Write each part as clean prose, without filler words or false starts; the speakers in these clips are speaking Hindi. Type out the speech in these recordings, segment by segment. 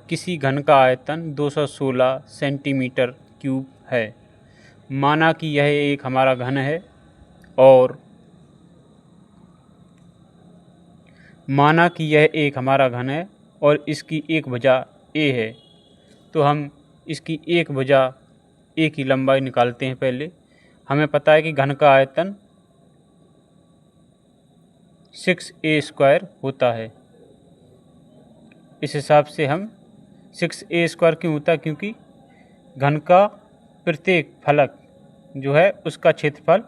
किसी घन का आयतन 216 सेंटीमीटर क्यूब है। माना कि यह एक हमारा घन है और इसकी एक भुजा ए है। तो हम इसकी एक भुजा ए की लंबाई निकालते हैं। पहले हमें पता है कि घन का आयतन 6a² होता है। इस हिसाब से हम 6a² क्यों होता है, क्योंकि घन का प्रत्येक फलक जो है उसका क्षेत्रफल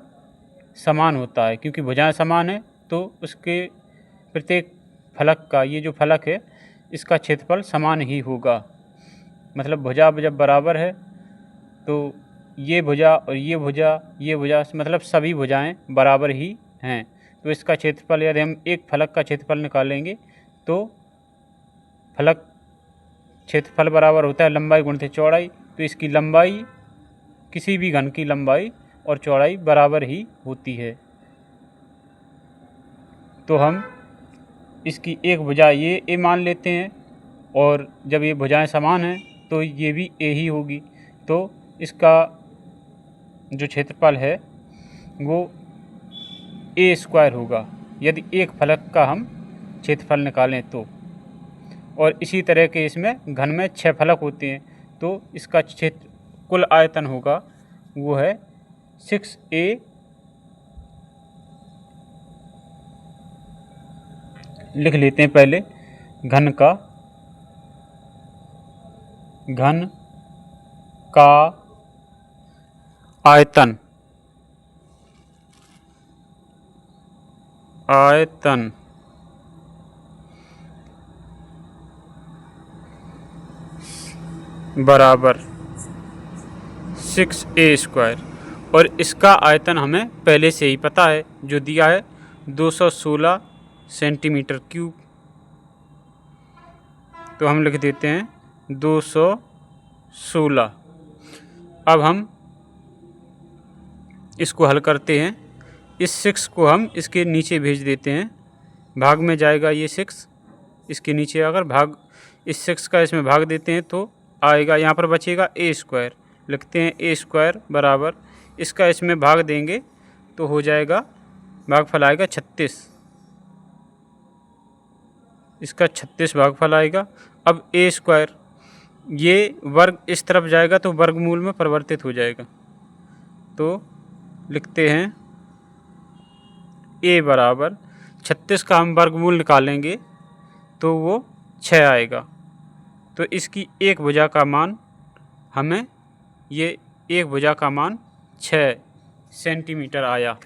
समान होता है। क्योंकि भुजाएं समान है तो उसके प्रत्येक फलक का, ये जो फलक है इसका क्षेत्रफल समान ही होगा। मतलब भुजा जब बराबर है तो ये भुजा और ये भुजा मतलब सभी भुजाएं बराबर ही हैं। तो इसका क्षेत्रफल, यदि हम एक फलक का क्षेत्रफल निकालेंगे तो फलक क्षेत्रफल बराबर होता है लंबाई गुणित चौड़ाई। तो इसकी लंबाई, किसी भी घन की लंबाई और चौड़ाई बराबर ही होती है। तो हम इसकी एक भुजा ये ए मान लेते हैं और जब ये भुजाएं समान हैं तो ये भी ए ही होगी। तो इसका जो क्षेत्रफल है वो a² होगा यदि एक फलक का हम क्षेत्रफल निकालें तो। और इसी तरह के इसमें घन में 6 फलक होते हैं तो इसका क्षेत्र कुल आयतन होगा वो है 6a। लिख लेते हैं पहले घन का आयतन बराबर 6a²। और इसका आयतन हमें पहले से ही पता है, जो दिया है 216 सेंटीमीटर क्यूब। तो हम लिख देते हैं 216। अब हम इसको हल करते हैं। इस 6 को हम इसके नीचे भेज देते हैं, भाग में जाएगा ये 6 इसके नीचे। अगर भाग इस 6 का इसमें भाग देते हैं तो आएगा, यहाँ पर बचेगा a²। लिखते हैं a² बराबर, इसका इसमें भाग देंगे तो हो जाएगा, भागफल आएगा 36। इसका 36 भागफल आएगा। अब a², ये वर्ग इस तरफ जाएगा तो वर्गमूल में परिवर्तित हो जाएगा। तो लिखते हैं a बराबर 36 का हम वर्गमूल निकालेंगे तो वो 6 आएगा। तो इसकी एक भुजा का मान हमें, ये एक भुजा का मान 6 सेंटीमीटर आया।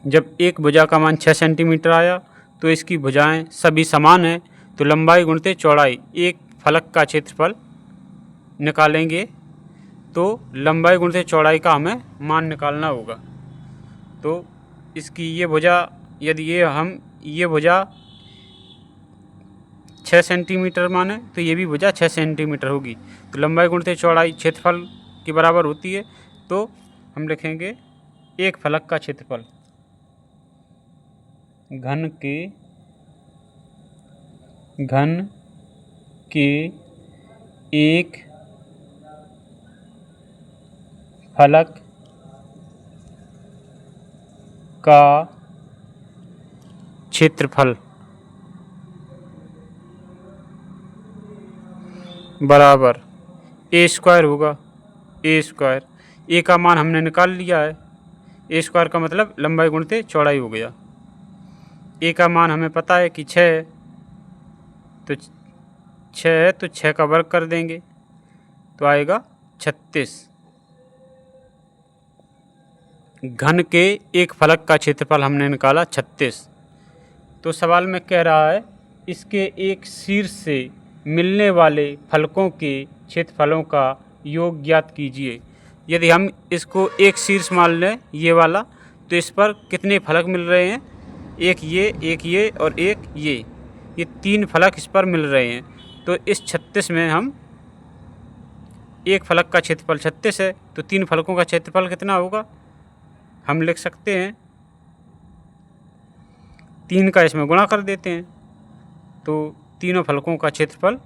जब एक भुजा का मान 6 सेंटीमीटर आया तो इसकी भुजाएं सभी समान हैं। तो लंबाई गुणित चौड़ाई, एक फलक का क्षेत्रफल निकालेंगे तो लंबाई गुणित चौड़ाई का हमें मान निकालना होगा। तो इसकी ये भुजा, यदि ये भुजा 6 सेंटीमीटर माने तो ये भी भुजा 6 सेंटीमीटर होगी। तो लंबाई गुणित चौड़ाई क्षेत्रफल के बराबर होती है। तो हम लिखेंगे एक फलक का क्षेत्रफल, घन के एक फलक का क्षेत्रफल बराबर a² होगा। a², ए का मान हमने निकाल लिया है। a² का मतलब लंबाई गुणित चौड़ाई हो गया। ए का मान हमें पता है कि 6 है, तो 6 है तो 6 का वर्ग कर देंगे तो आएगा 36। घन के एक फलक का क्षेत्रफल हमने निकाला 36। तो सवाल में कह रहा है इसके एक शीर्ष से मिलने वाले फलकों के क्षेत्रफलों का योग ज्ञात कीजिए। यदि हम इसको एक शीर्ष मान लें ये वाला, तो इस पर कितने फलक मिल रहे हैं, एक ये और एक ये 3 फलक इस पर मिल रहे हैं। तो इस 36 में हम, एक फलक का क्षेत्रफल 36 है तो 3 फलकों का क्षेत्रफल कितना होगा, हम लिख सकते हैं 3 का इसमें गुणा कर देते हैं तो तीनों फलकों का क्षेत्रफल,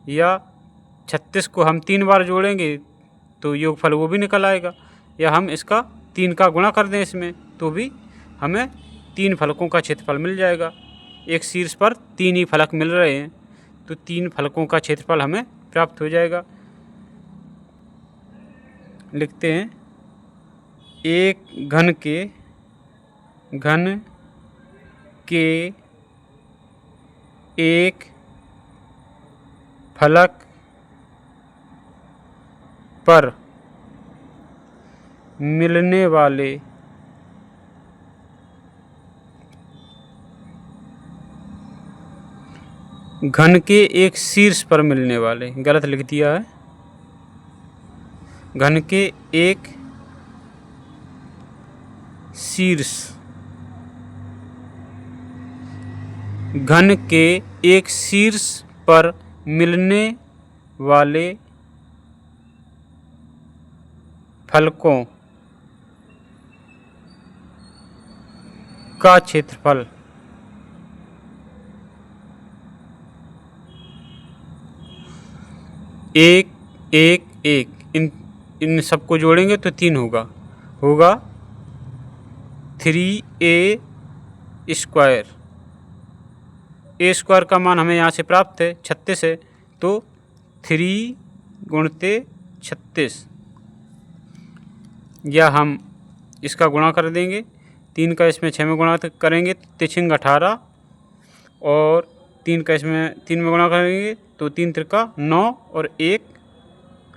या 36 को हम 3 बार जोड़ेंगे तो योगफल वो भी निकल आएगा, या हम इसका 3 का गुणा कर दें इसमें तो भी हमें 3 फलकों का क्षेत्रफल मिल जाएगा। एक शीर्ष पर 3 ही फलक मिल रहे हैं तो 3 फलकों का क्षेत्रफल हमें प्राप्त हो जाएगा। लिखते हैं, एक घन के एक फलक पर मिलने वाले घन के एक शीर्ष पर मिलने वाले, गलत लिख दिया है, घन के एक शीर्ष, घन के एक शीर्ष पर मिलने वाले फलकों का क्षेत्रफल एक एक एक, इन सबको जोड़ेंगे तो 3 होगा 3a स्क्वायर। ए स्क्वायर का मान हमें यहाँ से प्राप्त है 36 है, तो 3 गुणते 36, या हम इसका गुणा कर देंगे, 3 का इसमें 6 में गुणा करेंगे तो 3 18, और 3 का इसमें 3 में गुणा करेंगे तो 3 त्रिका 9 और 1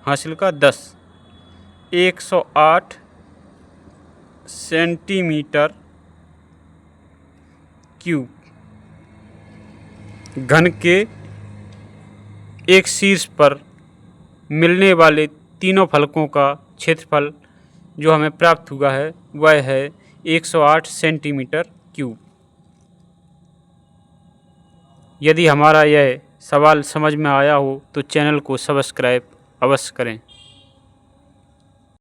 हासिल का 10, 108 सेंटीमीटर क्यूब घन के एक शीर्ष पर मिलने वाले तीनों फलकों का क्षेत्रफल जो हमें प्राप्त हुआ है वह है 108 सेंटीमीटर क्यूब। यदि हमारा यह सवाल समझ में आया हो तो चैनल को सब्सक्राइब अवश्य करें।